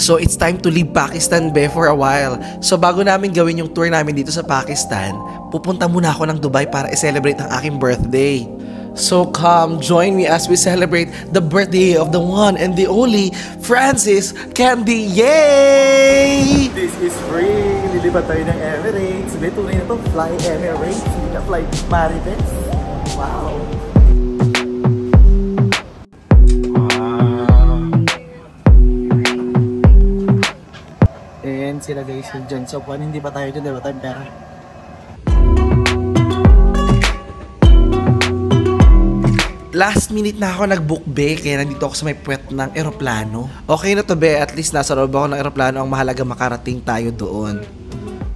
So it's time to leave Pakistan be for a while. So bago namin gawin yung tour namin dito sa Pakistan, pupunta muna ako ng Dubai para i-celebrate ang aking birthday. So come, join me as we celebrate the birthday of the one and the only Francis Candy. Yay! This is free! Lilipat tayo ng Emirates. May tunay na to, fly Emirates. Hindi na fly Marites. Wow! And sila guys yung dyan. So kung hindi pa tayo dyan, diba tayong pera? Last minute na ako nag-book be, kaya nandito ako sa may puwet ng eroplano. Okay na to be, at least nasa loob ako ng eroplano, ang mahalaga makarating tayo doon.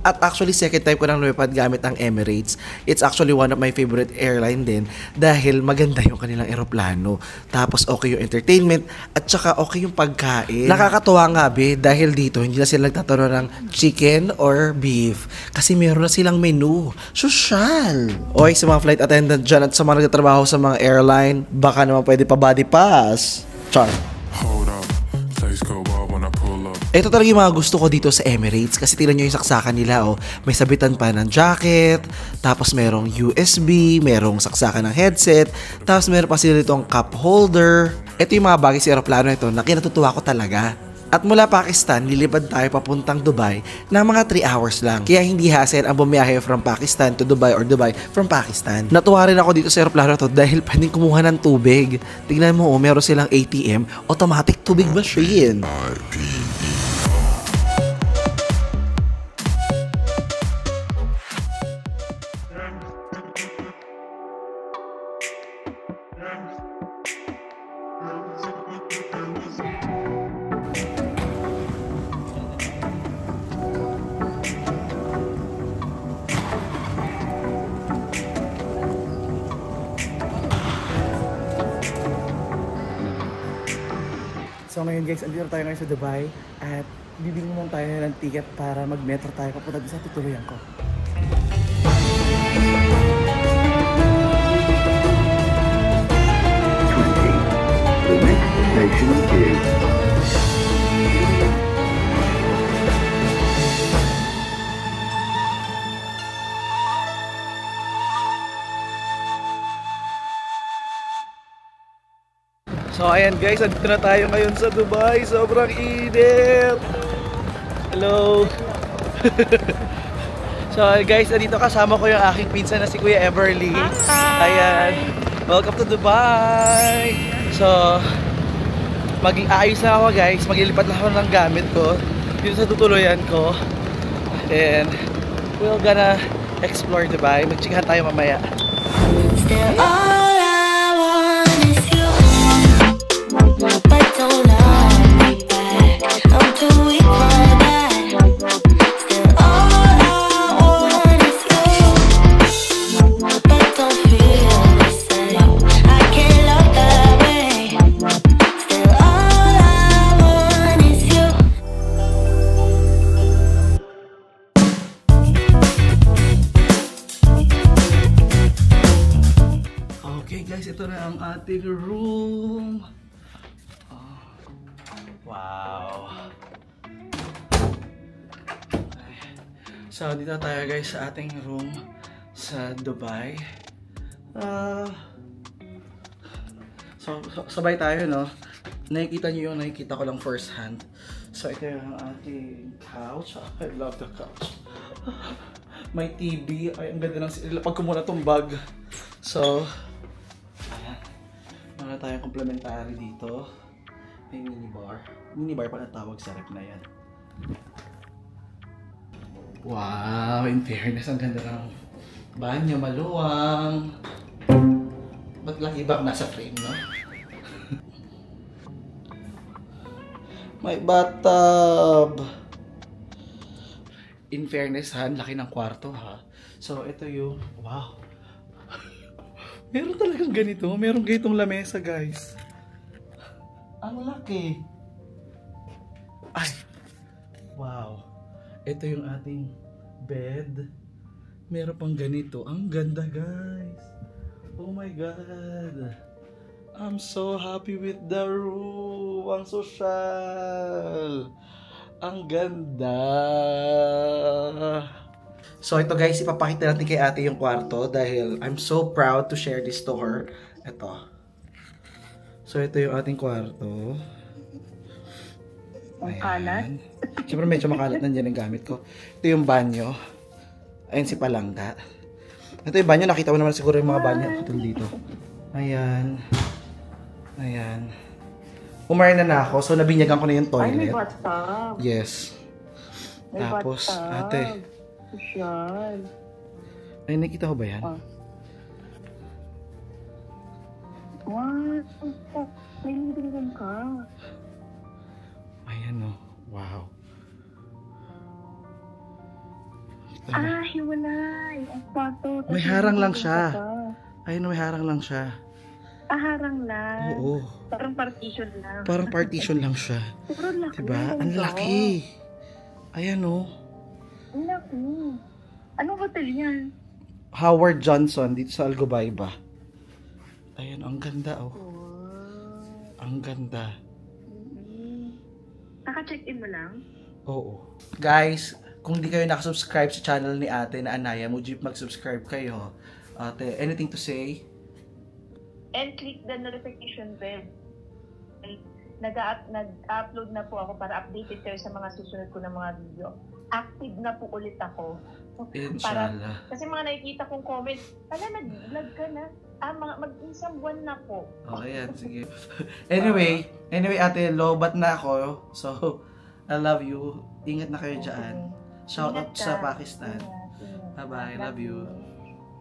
At actually, second time ko nang lumipad gamit ang Emirates. It's actually one of my favorite airline din dahil maganda yung kanilang eroplano. Tapos okay yung entertainment at saka okay yung pagkain. Nakakatuwa nga be dahil dito hindi na sila nagtatanong ng chicken or beef kasi meron na silang menu. Social! Oy, sa mga flight attendant dyan at sa mga nagtatrabaho sa mga airline, baka naman pwede pa body pass. Char. Ito talaga yung mga gusto ko dito sa Emirates kasi tingnan nyo yung saksakan nila, oh. May sabitan pa ng jacket, tapos merong USB, merong saksakan ng headset, tapos meron pa sila ditong cup holder. Ito yung mga bagay sa aeroplano ito na kinatutuwa ko talaga. At mula Pakistan, lilipad tayo papuntang Dubai na mga 3 hours lang. Kaya hindi hassle ang bumiyahe from Pakistan to Dubai or Dubai from Pakistan. Natuwa rin ako dito sa aeroplano to dahil pwedeng kumuha ng tubig. Tingnan mo, oh, meron silang ATM, automatic tubig machine. So ngayon guys, andito tayo ngayon sa Dubai at bibili naman tayo ng ticket para mag-metro tayo papunta sa tutuluyan ko. The next station is So ayan guys, andito na tayo ngayon sa Dubai. Sobrang init. Hello. So guys, andito kasama ko yung aking pinsan na si Kuya Everly. Ayan. Welcome to Dubai. So mag-aayos na ako guys. Maglilipat na ako ng gamit ko dito sa tutuluyan ko. And we're gonna explore Dubai. Mag-chikahan tayo mamaya. Still all I want is you. But don't love me back. I'm too weak for that. Still all I want is you. But don't feel the same. I can't love that way. Still all I want is you. Okay guys, ito na ang ating room. Oh, wow. Okay. So dito tayo guys sa ating room sa Dubai. So sabay tayo, no? Nakikita nyo yung nakikita ko lang first hand. So ito yung ating couch. I love the couch. May TV. Ay, ang ganda ng pag ko muna tong bag. So ayan. Meron tayong complementary dito. May minibar. Minibar pa natawag sa rep na yan. Wow! In fairness, ang ganda ng banyo. Maluwang. Ba't lang ibang nasa frame, no? May bathtub. In fairness, ha? Laki ng kwarto, ha? So, ito yung... Wow! Meron talagang ganito. Meron ganitong lamesa, guys. Ang laki. Ay. Wow. Ito yung ating bed. Meron pang ganito. Ang ganda, guys. Oh my God. I'm so happy with the room. Ang social. Ang ganda. So ito guys, ipapakita natin kay ate yung kwarto dahil I'm so proud to share this to her. Ito. So ito yung ating kwarto. Ang kalat. Siyempre medyo makalat nandiyan ang gamit ko. Ito yung banyo. Ayun si Palangga. Ito yung banyo, nakita mo naman siguro yung mga banyo dito. Ayan. Ayan. Umar na ako, so nabinyagan ko na yung toilet. Ay, may bathtub. Yes. May Tapos, bathtub. ate. Social. Ay, nakita ko ba yan? Oh. Wow. May librigan ka. Ayan o. Wow. Hiwalay. Ang pato. May harang lang siya. Ayun, may harang lang siya. Harang lang. Oo. Parang partition lang. Parang partition lang siya. Pero laki. Diba? Ang laki. Ayan o. Ang laki. Anong hotel yan? Howard Johnson dito sa Algobayba. Ayan, ang ganda oh. Ang ganda. Naka-check-in mo lang? Oo. Guys, kung di kayo nakasubscribe sa channel ni ate na Anaya Mujib, mag-subscribe kayo. Ate, anything to say? And click the notification bell. Nag-upload na po ako para updated kayo sa mga susunod ko na mga video. Active na po ulit ako. Inshallah. Kasi mga nakikita kong comment, nag-vlog ka na. Mag-isang buwan na po. Okay yan, sige. anyway ate, lobat na ako. So, I love you. Ingat na kayo dyan. Shout out sa Pakistan. Bye-bye, love you.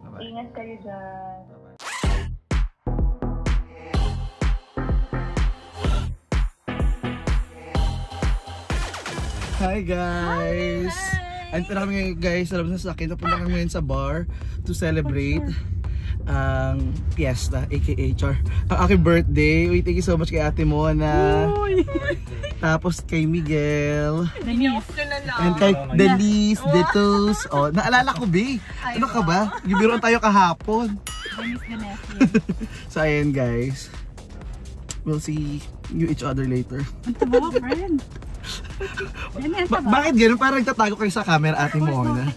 Bye-bye. Ingat kayo dyan. Hi guys! Andito na kami ngayon guys sa labas ng sasakyan. Napunta kami ngayon sa bar to celebrate ang fiesta, aka Char. Ang aking birthday. Uy, thank you so much kay ate Mona. Tapos kay Miguel. And kay Denise, Detos. Oh, naalala ko, B. Ano ka ba? Gibiroon tayo kahapon. So, ayan guys. We'll see you each other later. Bakit gano'n? Parang nagtatago kayo sa camera, ate Mona.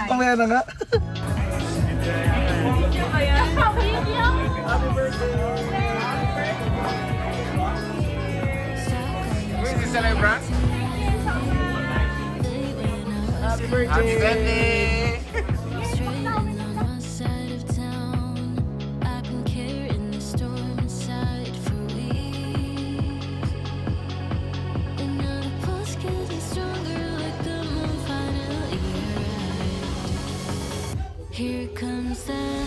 Mamaya na nga. Happy birthday! Where's the celebrant? Happy birthday! Happy birthday! Here comes the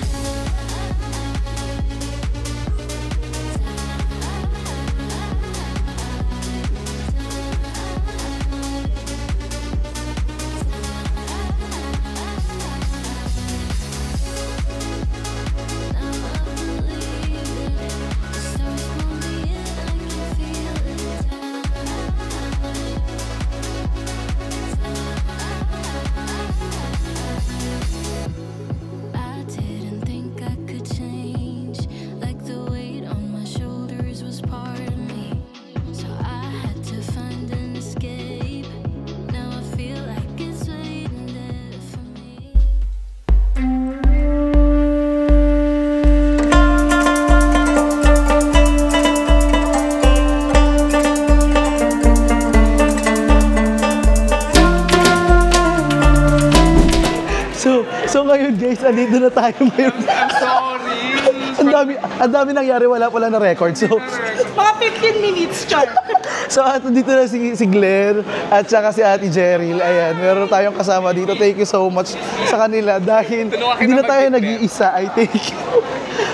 So ngayon guys, andito na tayo ngayon. I'm sorry. Ang dami nangyari, wala pala na record. So Mga 15 minutes, Char. So dito na si Glenn at saka si Ate Jeril. Ayan, meron tayong kasama dito. Thank you so much sa kanila dahil hindi na tayo nag-iisa. I thank you.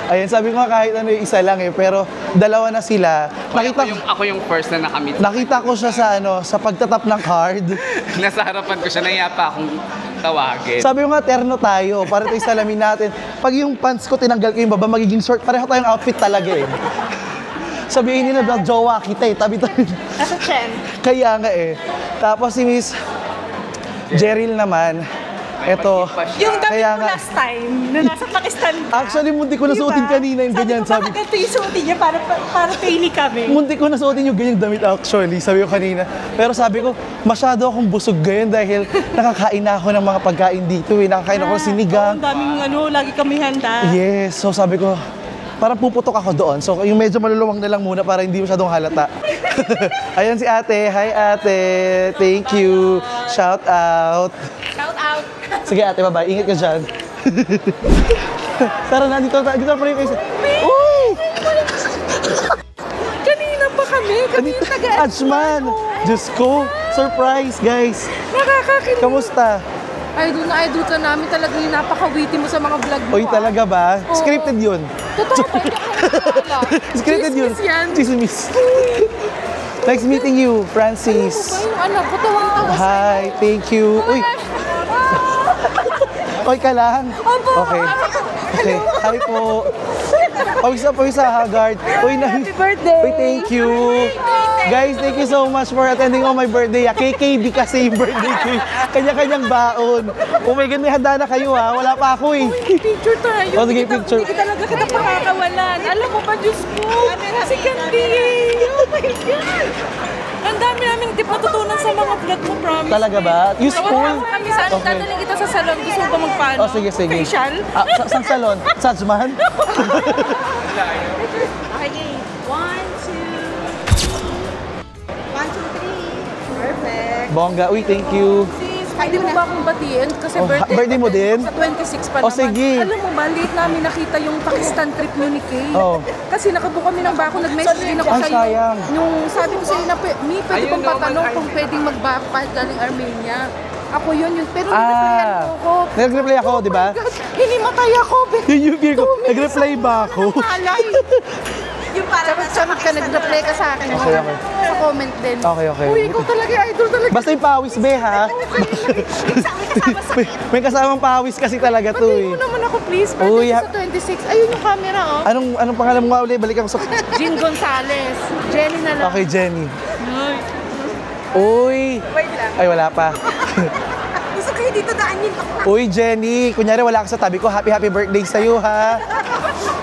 Ayan, sabi ko kahit ano isa lang eh, pero dalawa na sila. Ako yung first na nakamit. Nakita ko siya sa pagtatap ng card. Nasa harapan ko siya, naiya pa akong tawagin. Sabi ko nga, terno tayo, para tayo salamin natin. Pag yung pants ko tinanggal ko yung baba, magiging short. Pareho tayong outfit talaga eh. Sabihin nila, jowa kita eh, tabi-tabi. Nasa Chen. Kaya nga eh. Tapos si Miss Jeril naman, Eto. Yung damit Kaya mo nga. last time, na nasa Pakistan ka. Actually, munti ko nasuotin kanina yung ganyan. Sabi ko, bakit ito yung suotin niya para pili kami. Munti ko nasuotin yung ganyang damit actually, sabi ko kanina. Pero sabi ko, masyado akong busog ngayon dahil nakakain na ako ng mga pagkain dito eh. Nakakain ako ng sinigang. Ang daming lagi kami handa. Yes, so sabi ko, parang puputok ako doon. So yung medyo maluluwang na lang muna para hindi masyadong halata. Ayan si ate. Hi ate. Thank you. Shout out. Shout out. Sige ate, bye-bye. Ingat ka dyan. Tara na, dito pa rin kayo. Uy! Kanina pa kami Ajman! Diyos ko! Surprise, guys! nakakakilig. Kamusta? Idol na idol ka namin talaga yung napaka-witty mo sa mga vlog mo. Uy, talaga ba? Oo. Scripted yun. Totoo ba? Hindi ako nagkakala. Scripted yun. Chismis yan. Chismis. Nice meeting you, Francis. Ba yung anak ko, tawang-tawa sa'yo. Hi, thank you. Uy, okay ka lang? Opo. Okay. Okay. Hi po. Pawisa ha, guard. Uy, Happy birthday. Uy, thank you. Guys, thank you so much for attending on my birthday. KKB kasi yung birthday ko. Kanya-kanyang baon. Oh my God, may handa na kayo ha. Wala pa ako eh. Picture tayo. Oh, sige, picture. Hindi talaga kita pakakawalan. Alam mo ba, Diyos ko? Si Candy. Oh my God. Ang dami namin di matutunan sa mga vlog mo, promise. Talaga ba? You school? Tawag kami sa Okay. dadaling kita sa salon. Gusto mo ba magpaano? Oh, sige, sige. Facial? Saan salon? Sa Ajman? Okay, 1, 2. 1, 2, 3. Perfect. Bongga. Uy, thank you. Sis, pwede mo ba akong batiin? Kasi Oh, birthday mo din? Sa 26 pa Oh, naman. sige. Alam mo ba, late namin nakita yung Pakistan trip nyo ni Kay. Oh. Kasi nakabook kami ng bako. Nag-message din ako Ang sa'yo. sayang. Yung sabi ko sa'yo na, Mi, pwede bang patanong kung pwedeng mag-backpack galing Armenia. Ako yun. Pero nireplyan mo ako. Nag-reply ako, di ba? God, hinimatay ako. Yun yung fear ko. Nag-reply ba ako? Malay. Yung parang samit ka, nag-reply ka sa akin. Okay, okay. Sa comment din. Okay, okay. Uy, ikaw talaga, idol talaga. Basta yung pawis, be, ha? may kasamang pawis kasi talaga to, Batiin eh. mo naman ako, please. Uy, Birthday sa 26. Ayun yung camera, oh. Anong pangalan mo nga ulit? Balik ako sa... Jean Gonzalez. Jenny na lang. Okay, Jenny. Ay. Uy! Wait lang. Ay, wala pa. Gusto kayo dito daan yun. Uy, Jenny! Kunyari wala ka sa tabi ko, happy birthday sa'yo, ha?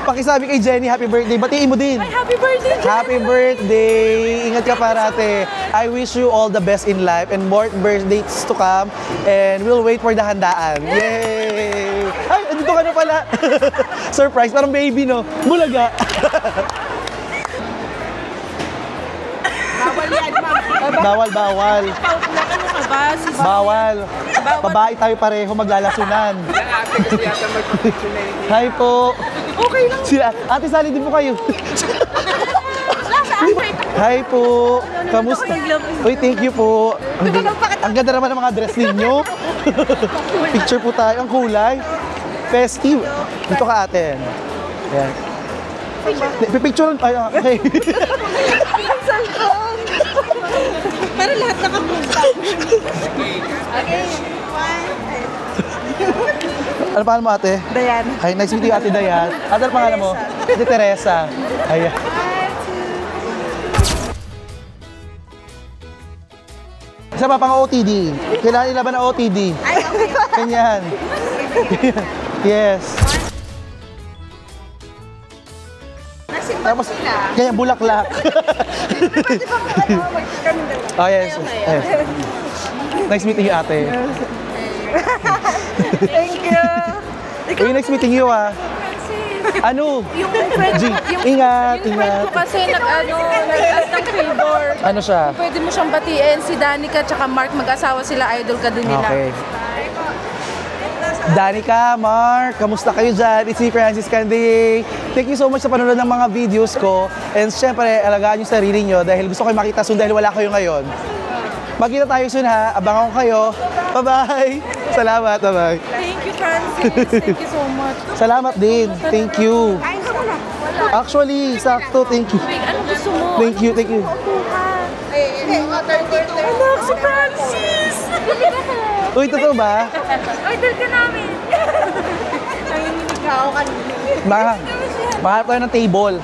Pakisabi kay Jenny, happy birthday. Batiin mo din. Ay, happy birthday, Jenny. Happy birthday! Ingat ka parate. I wish you all the best in life and more birthdays to come. And we'll wait for the handaan. Yay! Ay, andito ka na pala. Surprise, parang baby, no? Bulaga. Bawal yan, ma'am. Bawal, bawal. Ano ka ba? Si Bawal. Babae tayo pareho maglalasunan. Hi po. Okay lang. Sila, ate, sali din po kayo. Hi po. Kamusta? Uy, thank you po. Ang ganda naman ng mga dress ninyo. Picture po tayo. Ang kulay. Festive. Dito ka, ate. Ayan. Picture. Ay, okay. Para lahat nakapunta. Okay. Ano pangalan mo, ate? Dayan. Hi, nice meeting you, ate Dayan. Ate, ano pangalan mo? Ate Teresa. Ayan. Isa pa pang OTD. Kailangan ilaban ng OTD. Ay, okay. Ganyan. Yes. Tapos, ganyan, bulaklak. Oh, yes. Yes. Nice meeting you, ate. Thank you. Uy, nice meeting you, ah. Ano? Yung friend, G, ingat, yung friend ingat. ko kasi nag-ask ng favor. Ano siya? Pwede mo siyang batiin, si Danica tsaka Mark, mag-asawa sila, idol ka din nila. Okay. Danica, Mark, kamusta kayo dyan? It's me, Francis Candy. Thank you so much sa panonood ng mga videos ko. And syempre, alagaan yung sarili nyo dahil gusto ko makita soon dahil wala kayo ngayon. Magkita tayo soon ha. Abangan ko kayo. Bye-bye. Salamat. Bye-bye. Thank you, Francis. Thank you so much. Salamat din. Thank you. Kain ka muna. Wala. Actually, sakto. Thank you. Ano gusto mo? Thank you. Thank you. Anak, si Francis! Uy, totoo ba? Idol ka namin. Nanginginig ka ako kanina. Mahanap tayo ng table.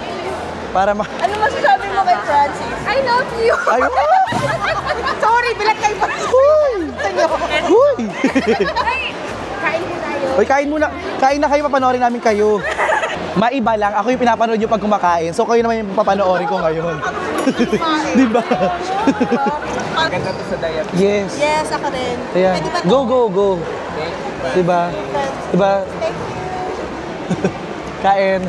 Para ma... Ano masasabi mo kay Francis? I love you! Ay, Sorry, bilang kay Francis. Huy! Huy! Uy, kain muna. Kain na kayo, papanoorin namin kayo. Maiba lang, ako yung pinapanood nyo pag kumakain. So kayo naman yung papanoorin ko ngayon. Diba? Maganda to sa diet. Yes. Yes, ako rin. Ayan. Pwede ba to? Go. Diba? Diba? Kain.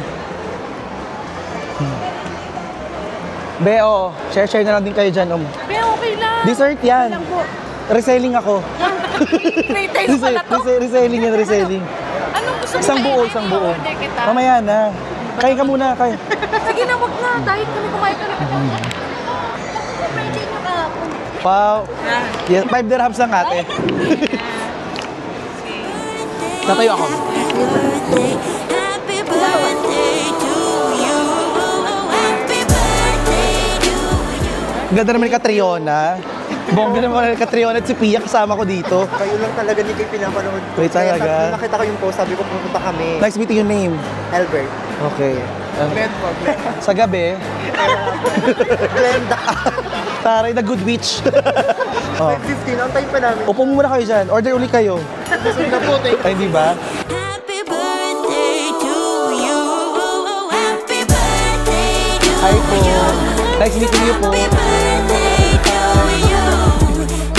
Beo, share na lang din kayo dyan. Be, okay lang. Dessert yan. Lang po. Reselling ako. Retail pala to. Reselling yan, reselling. Anong gusto mo? Isang buo. Hindi kita. Mamaya na. Kain ka muna, kain. Sige na, wag na. Dahil kami kumain ka na. Birthday nyo ka. Wow. Yes, 5 dirhams lang ate. Tatayo ako. Happy birthday to you. Happy birthday to you. Ganda naman ni Catriona. Bongga naman ni Catriona at si Pia kasama ko dito. Kayo lang talaga ni Kay pinapanood ko. Wait, talaga? Kaya sabi, nakita ko yung post, sabi ko pupunta kami. Nice meeting your name. Albert. Okay. Glenn po, Glenn. Sa gabi, Glenda. taray na good witch. Oh. 5:15, ang time pa namin. Upo muna kayo dyan. Order ulit kayo. Busog na po, thank Ay, di ba? Happy birthday to you. Happy birthday to Hi po. Nice meeting you po. Happy birthday to you.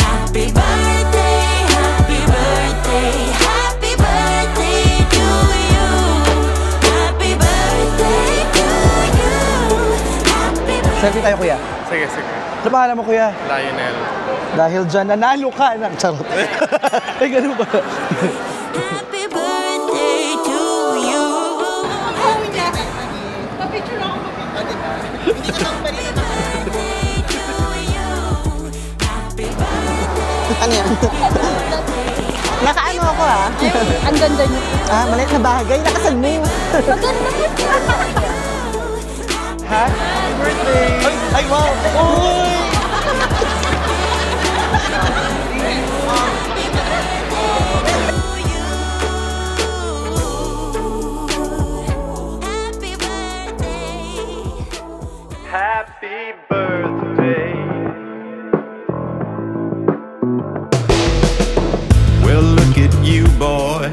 Happy birthday, happy birthday, happy birthday to you. Happy birthday to you. Happy birthday. Selfie tayo, kuya. Sige. Ano pangalan mo, kuya? Lionel. Dahil dyan, nanalo ka. Charot. Ay, ganun ba? Happy birthday to you. Ano yan? Nakaano ako ah? Ang ganda niyo. Ah, maliit na bagay. Nakasal mo. Ha? Birthday! Ay, wow! Uy! Happy birthday. Happy birthday. Well, look at you, boy,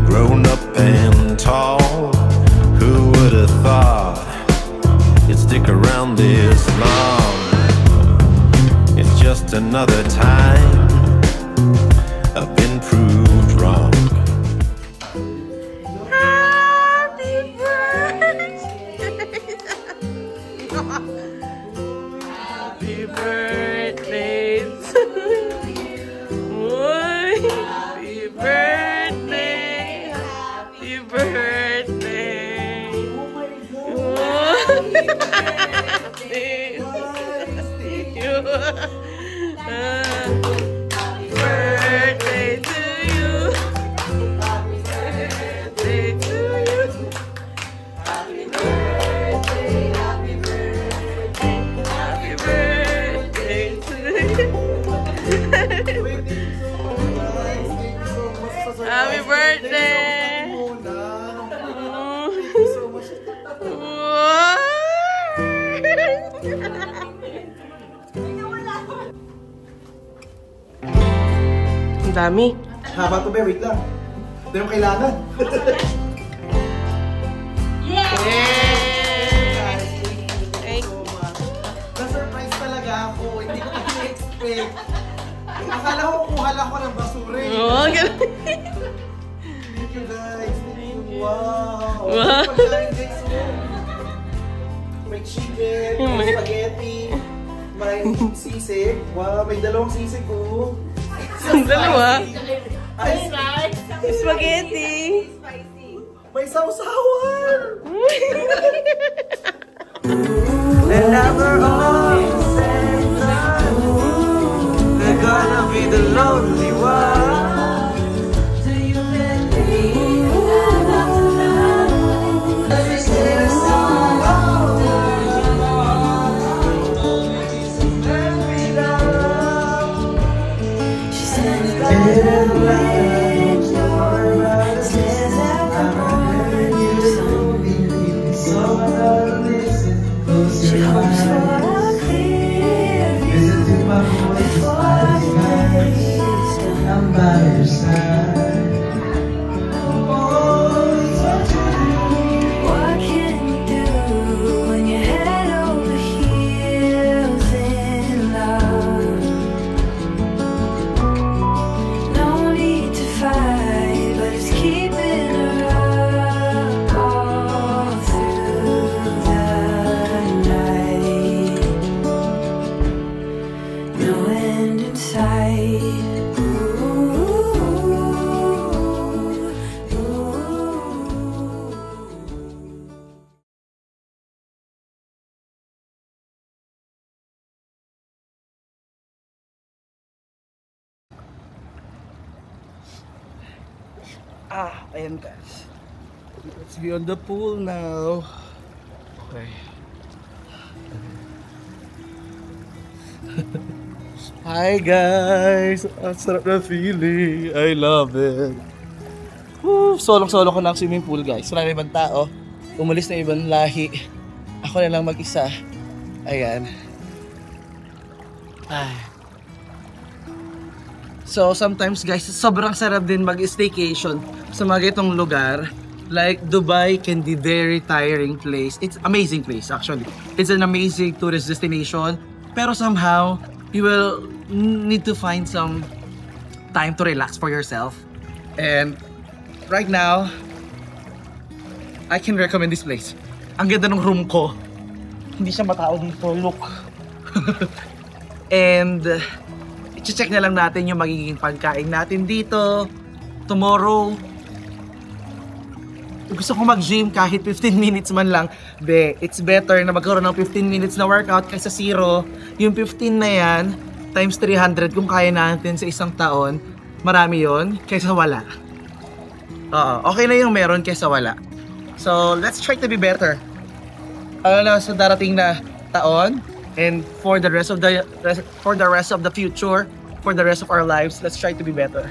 grown up and tall. Who would have thought you'd stick around this long? It's just another time I've been proved wrong. Happy birthday. Happy birthday to you. Happy birthday. Happy birthday. Happy birthday to you. Happy birthday to you. Happy birthday to you. Happy birthday, happy birthday, happy birthday to you. Happy birthday. Ang dami. Haba to, be. Wait lang. Ito yung kailangan. Na-surprise talaga ako. Hindi ko na-expect. Akala ko kuha lang ako ng basura eh. Oh, ganun. Thank you, guys. Thank you. Wow. Wow. Pagkain, guys. May chicken, may spaghetti, may sisig. Wow, may dalawang sisig ko. Ang dalawa. Ay, Spaghetti. may sausawan. And never all said and done, they're gonna be the lonely one. Do you believe she hopes for a clear before I'm by your side. Ayan guys. Let's be on the pool now. Okay. Hi guys! Ang sarap na feeling. I love it. Solong-solo ko ng swimming pool guys. Wala na ibang tao. Umalis na ibang lahi. Ako na lang mag-isa. Ayan. So sometimes guys, sobrang sarap din mag-staycation sa mga itong lugar. Like Dubai can be very tiring place. It's amazing place actually. It's an amazing tourist destination. Pero somehow, you will need to find some time to relax for yourself. And right now, I can recommend this place. Ang ganda ng room ko. Hindi siya matao dito. Look. And i-check na lang natin yung magiging pagkain natin dito. Tomorrow, gusto ko mag-gym kahit 15 minutes man lang. It's better na magkaroon ng 15 minutes na workout kaysa 0. Yung 15 na yan, times 300 kung kaya natin sa isang taon, marami yon kaysa wala. Okay na yung meron kaysa wala. So, let's try to be better. Sa darating na taon, and for the rest of the future, for the rest of our lives, let's try to be better.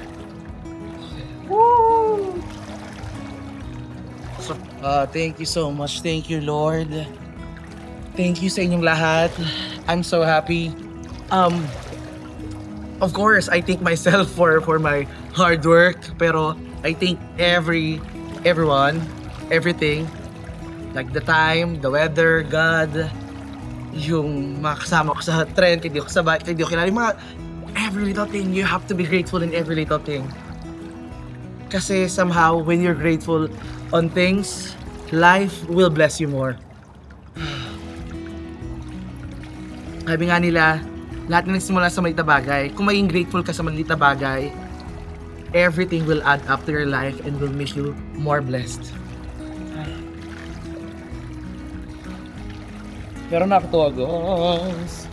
Woo! So, thank you so much. Thank you, Lord. Thank you sa inyong lahat. I'm so happy. Of course, I thank myself for my hard work, pero I thank everyone, everything, like the time, the weather, God, yung mga kasama ko sa trend, hindi ko sabay, hindi ko kilala, yung mga every little thing. You have to be grateful in every little thing. Kasi somehow, when you're grateful on things, life will bless you more. Sabi nga nila, lahat na nagsimula sa maliit na bagay. Kung maging grateful ka sa maliit na bagay, everything will add up to your life and will make you more blessed. Pero nakatuwa, guys.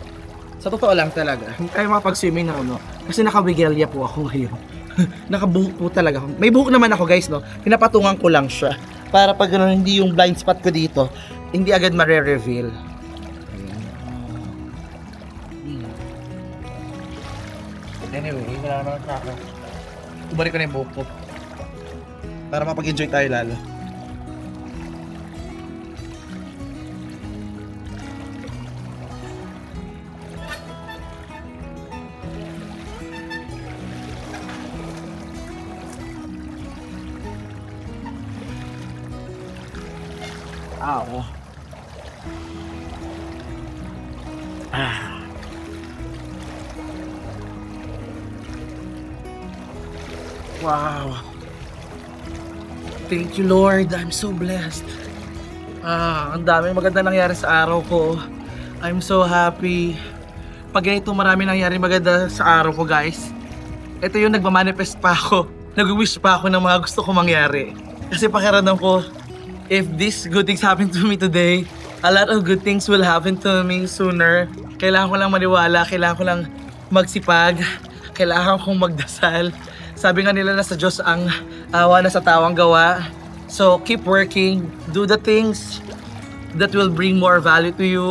Sa totoo lang talaga, hindi tayo makapag-swimming na ano. Kasi nakawigelya po ako ngayon. Nakabuhok po talaga ako. May buhok naman ako guys, no? Pinapatungan ko lang siya. Para pag ano, hindi yung blind spot ko dito, hindi agad mare-reveal. Anyway, wala naman ako. Ibalik ko na yung buhok ko. Para mapag-enjoy tayo lalo. Ow. Wow. Thank you, Lord. I'm so blessed. Ang dami maganda nangyari sa araw ko. I'm so happy. Pag ganito marami nangyari maganda sa araw ko, guys. Ito yung nagmamanifest pa ako. Nag-wish pa ako ng mga gusto ko mangyari. Kasi pakiramdam ko, if these good things happen to me today, a lot of good things will happen to me sooner. Kailangan ko lang maniwala, kailangan ko lang magsipag, kailangan kong magdasal. Sabi nga nila na sa Diyos ang awa na sa tawang gawa. So keep working, do the things that will bring more value to you.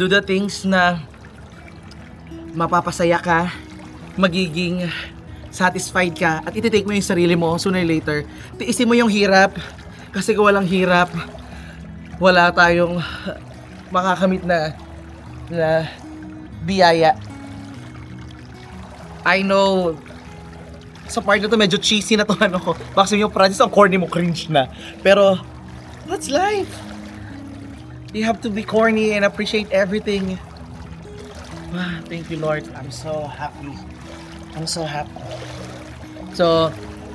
Do the things na mapapasaya ka, magiging satisfied ka, at iti-take mo yung sarili mo sooner or later. Tiisin mo yung hirap. Kasi kung walang hirap, wala tayong makakamit na biyaya. I know, sa part na to medyo cheesy na to ano ko. Baka yung project ang corny mo, cringe na. Pero, that's life. You have to be corny and appreciate everything. Thank you, Lord. I'm so happy. I'm so happy. So,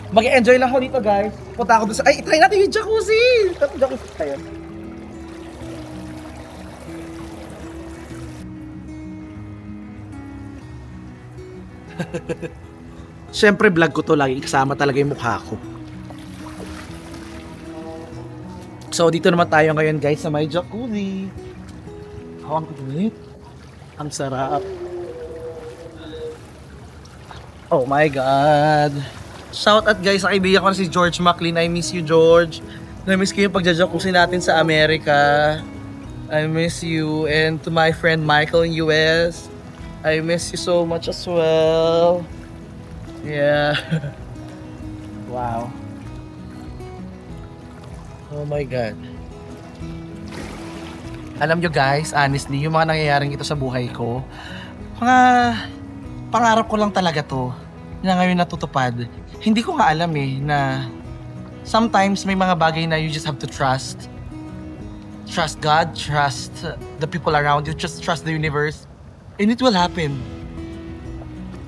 mag-enjoy lang ako dito, guys. Punta ako doon sa... Ay, try natin yung jacuzzi! Jacuzzi tayo. Siyempre, vlog ko to lagi. Kasama talaga yung mukha ko. So, dito naman tayo ngayon, guys, sa may jacuzzi. Ang kulit. Ang sarap. Oh my God. Shout out guys sa kaibigan ko na si George McLean. I miss you, George. Na-miss ko yung pagja-jacuzzi natin sa Amerika. I miss you. And to my friend Michael in US, I miss you so much as well. Yeah. Wow. Oh my God. Alam nyo guys, honestly, yung mga nangyayaring ito sa buhay ko, mga pangarap ko lang talaga to na ngayon natutupad. Hindi ko nga alam na sometimes may mga bagay na you just have to trust. Trust God, trust the people around you, just trust the universe, and it will happen.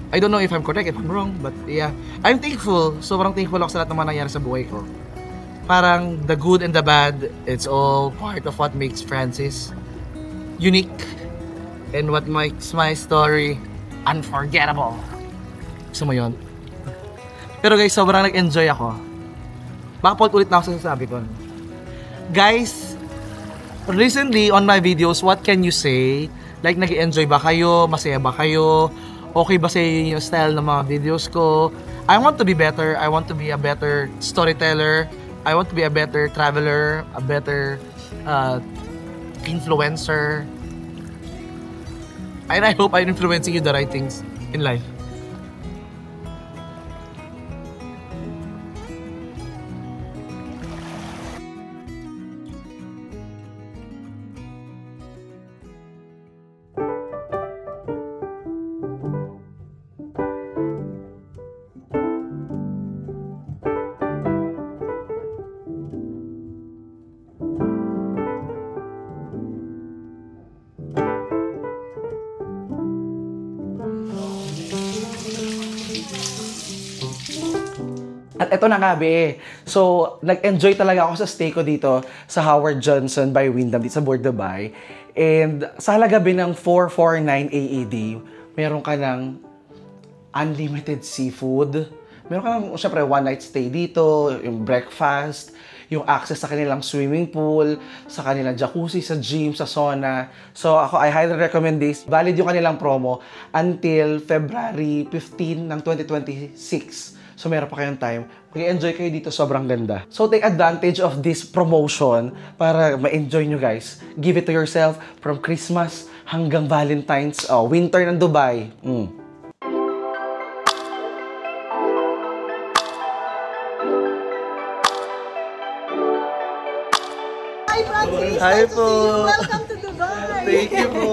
I don't know if I'm correct, if I'm wrong, but yeah. I'm thankful. Sobrang thankful ako sa lahat ng mga nangyari sa buhay ko. Parang the good and the bad, it's all part of what makes Francis unique and what makes my story unforgettable. Gusto mo yun? Pero guys, sobrang nag-enjoy ako. Baka ulit na ako sa sasabi ko. Guys, recently on my videos, what can you say? Like, nag-enjoy ba kayo? Masaya ba kayo? Okay ba sa inyo yung style ng mga videos ko? I want to be better. I want to be a better storyteller. I want to be a better traveler, a better influencer. And I hope I'm influencing you the right things in life. At eto na nga, be. So, nag-enjoy talaga ako sa stay ko dito sa Howard Johnson by Wyndham dito sa Boracay. And sa halaga ng 449 AED, meron ka ng unlimited seafood. Meron ka ng, syempre, one night stay dito, yung breakfast, yung access sa kanilang swimming pool, sa kanilang jacuzzi, sa gym, sa sauna. So, I highly recommend this. Valid yung kanilang promo until February 15 ng 2026. So, meron pa kayong time. Mag-enjoy kayo dito. Sobrang ganda. So, take advantage of this promotion para ma-enjoy nyo, guys. Give it to yourself from Christmas hanggang Valentine's. Winter ng Dubai. Hi, Francis! Hi po! Welcome to Dubai! Thank you po!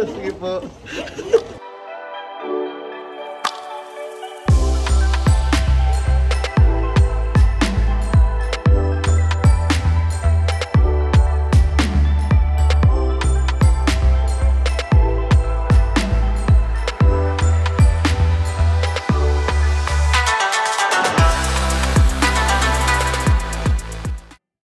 Sige po.